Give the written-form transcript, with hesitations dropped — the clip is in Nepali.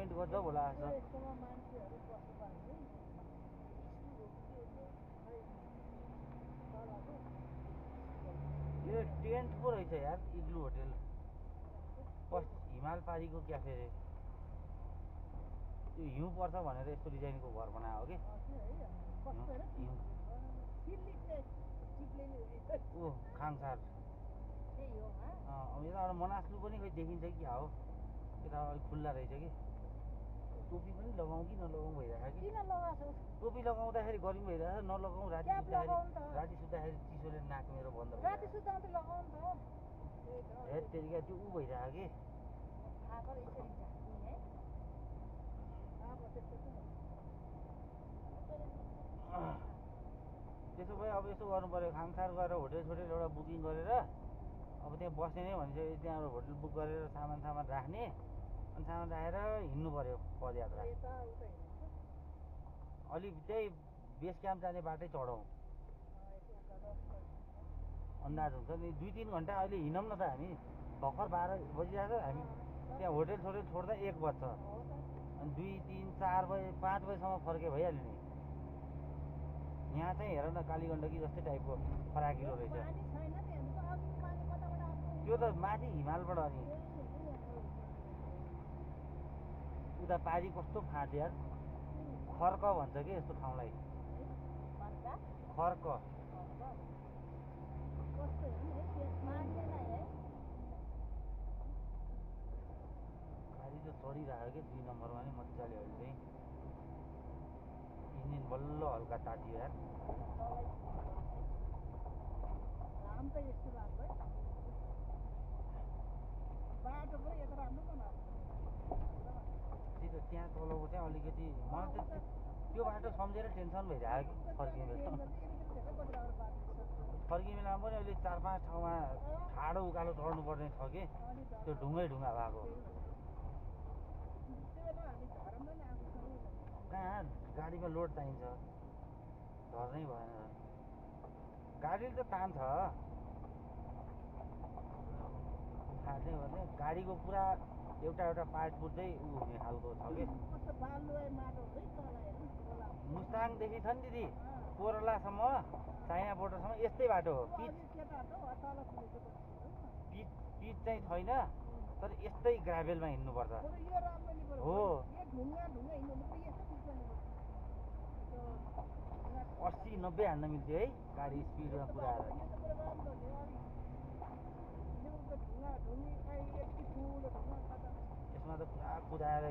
कमेन्ट गर्छ होला जस्तो यो टेन्ट पो रहेछ यार इग्लु होटेल हिमाल पारीको क्याफे रे त्यो हिउँ पर्छ भनेर यस्तो डिजाइनको घर बनायो हो कि ओ खाङसार अब यताबाट मनास्लु पनि खोइ देखिन्छ कि क्या हो यता अलिक खुल्ला रहेछ कि टोपी पनि लगाउँ कि नलगाउँ भइरहेको कि टोपी लगाउँदाखेरि गर्मी भइरहेको छ नलगाउँ राति सुत्दाखेरि चिसोले नाक मेरो बन्द हेत्तेरिका त्यो ऊ भइरहेको कि त्यसो भए अब यसो गर्नु पर्यो खाङसार गएर होटेल सोटेल एउटा बुकिङ गरेर अब त्यहाँ बस्ने नै भनिसक्यो त्यहाँबाट होटेल बुक गरेर सामान राख्ने अनि सामान राखेर हिँड्नु पर्यो पदयात्रा अलि त्यही बेस क्याम्प जाने बाटै चढौँ अन्दाज हुन्छ नि 2-3 घन्टा अहिले हिँडौँ न त हामी भर्खर 12 बजिरहेको छ हामी त्यहाँ होटेल सोटेल छोड्दा 1 बज्छ अनि 2, 3, 4 बजे 5 बजेसम्म फर्के भइहाल्यो नि यहाँ चाहिँ हेर न कालीगण्डकी जस्तै टाइपको फराकिलो रहेछ त्यो त माथि हिमालबाट अनि उता पारी कस्तो फाँट यार खर्क भन्छ कि यस्तो ठाउँलाई खर्क गाडी त चढिरहेको कि 2 नम्बरमा नि मजाले अहिले चाहिँ इन्जिन बल्ल हल्का तातियो यार त्यहाँ तलको चाहिँ अलिकति मलाई त त्यो बाटो सम्झेर टेन्सन भइरहेको कि फर्किने बेलामा पनि अहिले 4-5 ठाउँमा ठाडो उकालो चढ्नुपर्ने छ कि त्यो ढुङ्गा भएको कहाँ गाडीमा लोड चाहिन्छ झर्नै भएन गाडीले त तान्छ खासै भने गाडीको पुरा एउटा पार्ट पुर्दै ऊ हुने खालको छ कि मुस्ताङदेखि छ नि दिदी कोरलासम्म चाइना बोर्डरसम्म यस्तै बाटो हो पिच चाहिँ छैन तर यस्तै ग्राभेलमा हिँड्नुपर्छ हो 80-90 हान्न मिल्थ्यो है गाडी स्पिडमा पुऱ्याएर यसमा त पुरा कुदाएर